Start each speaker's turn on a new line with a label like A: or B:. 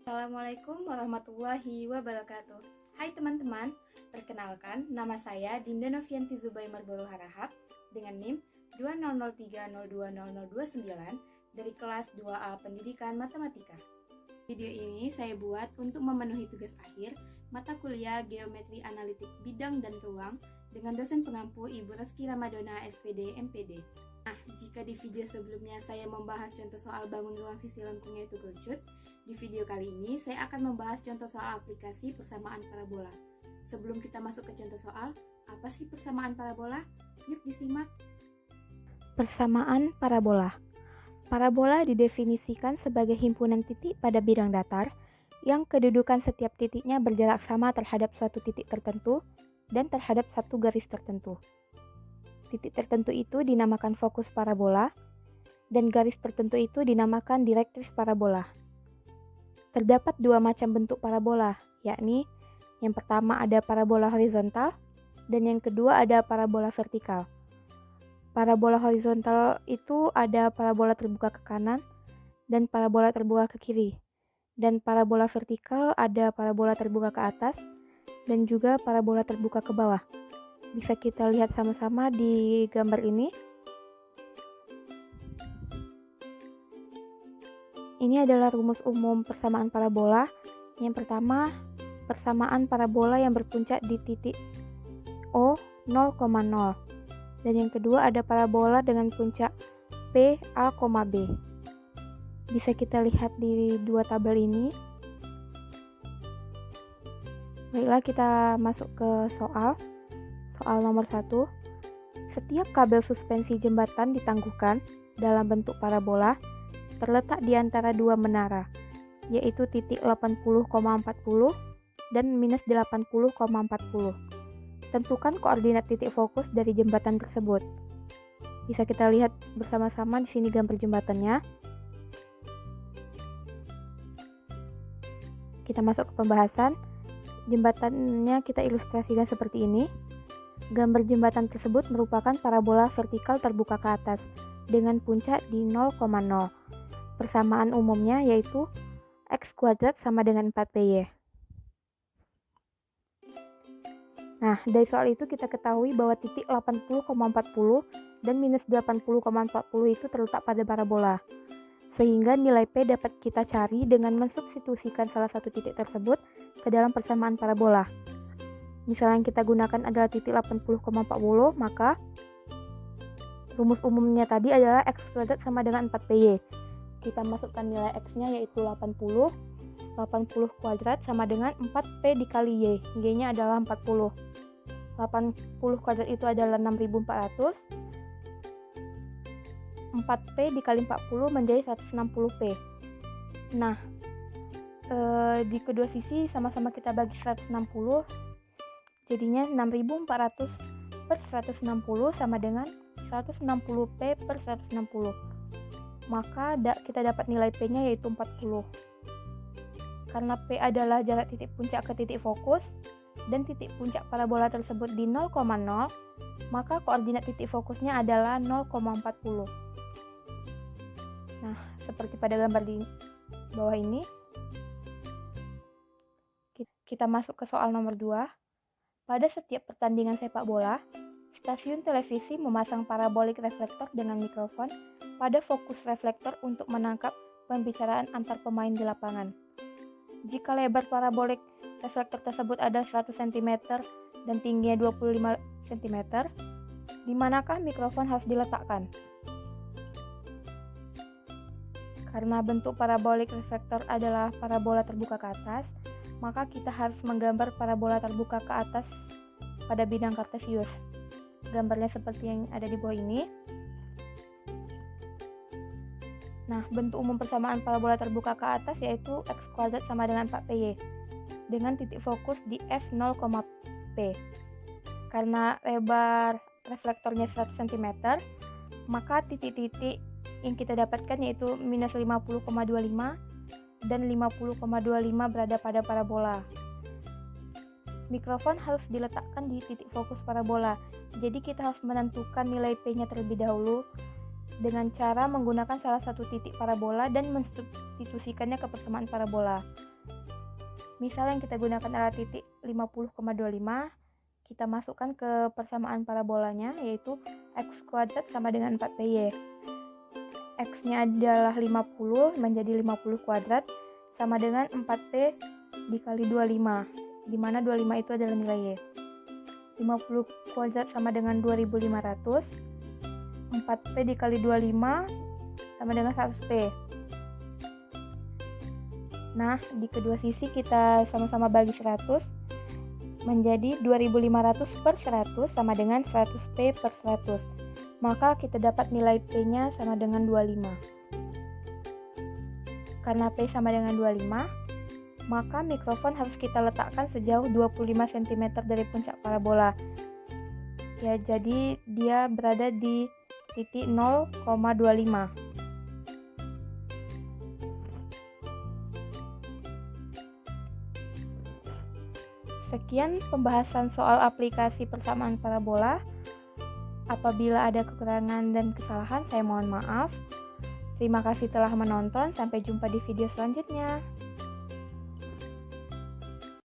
A: Assalamualaikum warahmatullahi wabarakatuh. Hai teman-teman, perkenalkan nama saya Dinda Novianti Zubaimar Boro Harahap dengan NIM 2003020029 dari kelas 2A Pendidikan Matematika. Video ini saya buat untuk memenuhi tugas akhir mata kuliah Geometri Analitik Bidang dan Ruang dengan dosen pengampu Ibu Reski Ramadona SPD MPD. Nah, jika di video sebelumnya saya membahas contoh soal bangun ruang sisi lengkung yaitu kerucut, di video kali ini saya akan membahas contoh soal aplikasi persamaan parabola. Sebelum kita masuk ke contoh soal, apa sih persamaan parabola? Yuk disimak.
B: Persamaan parabola. Parabola didefinisikan sebagai himpunan titik pada bidang datar yang kedudukan setiap titiknya berjarak sama terhadap suatu titik tertentu dan terhadap satu garis tertentu. Titik tertentu itu dinamakan fokus parabola, dan garis tertentu itu dinamakan direktris parabola. Terdapat dua macam bentuk parabola, yakni yang pertama ada parabola horizontal, dan yang kedua ada parabola vertikal. Parabola horizontal itu ada parabola terbuka ke kanan, dan parabola terbuka ke kiri. Dan parabola vertikal ada parabola terbuka ke atas, dan juga parabola terbuka ke bawah. Bisa kita lihat sama-sama di gambar ini. Ini adalah rumus umum persamaan parabola. Yang pertama, persamaan parabola yang berpuncak di titik O 0,0. Dan yang kedua ada parabola dengan puncak P, A, B. Bisa kita lihat di dua tabel ini. Baiklah, kita masuk ke soal. Soal nomor 1. Setiap kabel suspensi jembatan ditangguhkan dalam bentuk parabola terletak di antara dua menara, yaitu titik 80,40 dan minus 80,40. Tentukan koordinat titik fokus dari jembatan tersebut. Bisa kita lihat bersama-sama di sini gambar jembatannya. Kita masuk ke pembahasan. Jembatannya kita ilustrasikan seperti ini. Gambar jembatan tersebut merupakan parabola vertikal terbuka ke atas dengan puncak di 0,0. Persamaan umumnya yaitu X kuadrat sama dengan 4PY. Nah, dari soal itu kita ketahui bahwa titik 80,40 dan minus 80,40 itu terletak pada parabola. Sehingga nilai P dapat kita cari dengan mensubstitusikan salah satu titik tersebut ke dalam persamaan parabola. Misalnya yang kita gunakan adalah titik 80,40, maka rumus umumnya tadi adalah X kuadrat sama dengan 4PY. Kita masukkan nilai X-nya yaitu 80. 80 kuadrat sama dengan 4P dikali Y. Y-nya adalah 40. 80 kuadrat itu adalah 6400. 4P dikali 40 menjadi 160P. Nah, di kedua sisi sama-sama kita bagi 160. Jadinya 6400 per 160 sama dengan 160P per 160. Maka kita dapat nilai P-nya yaitu 40. Karena P adalah jarak titik puncak ke titik fokus dan titik puncak parabola tersebut di 0,0, maka koordinat titik fokusnya adalah 0,40. Nah, seperti pada gambar di bawah ini. Kita masuk ke soal nomor 2. Pada setiap pertandingan sepak bola, stasiun televisi memasang parabolik reflektor dengan mikrofon pada fokus reflektor untuk menangkap pembicaraan antar pemain di lapangan. Jika lebar parabolik reflektor tersebut ada 100 cm dan tingginya 25 cm, di manakah mikrofon harus diletakkan? Karena bentuk parabolik reflektor adalah parabola terbuka ke atas, maka kita harus menggambar parabola terbuka ke atas pada bidang kartesius. Gambarnya seperti yang ada di bawah ini. Nah, bentuk umum persamaan parabola terbuka ke atas yaitu X kuadrat sama dengan 4PY dengan titik fokus di F0,P. Karena lebar reflektornya 100 cm, maka titik-titik yang kita dapatkan yaitu minus 50,25 dan 50,25 berada pada parabola. Mikrofon harus diletakkan di titik fokus parabola. Jadi kita harus menentukan nilai P-nya terlebih dahulu dengan cara menggunakan salah satu titik parabola dan mensubstitusikannya ke persamaan parabola. Misal yang kita gunakan adalah titik 50,25, kita masukkan ke persamaan parabolanya, yaitu x kuadrat sama dengan 4py. X-nya adalah 50, menjadi 50 kuadrat, sama dengan 4p dikali 25, di mana 25 itu adalah nilai y. 50 kuadrat sama dengan 2500, 4p dikali 25 sama dengan 100p. Nah, di kedua sisi kita sama-sama bagi 100, menjadi 2500 per 100 sama dengan 100p per 100. Maka kita dapat nilai p-nya sama dengan 25. Karena p sama dengan 25, maka mikrofon harus kita letakkan sejauh 25 cm dari puncak parabola. Ya, jadi dia berada di titik 0,25. Sekian pembahasan soal aplikasi persamaan parabola. Apabila ada kekurangan dan kesalahan, saya mohon maaf. Terima kasih telah menonton. Sampai jumpa di video selanjutnya.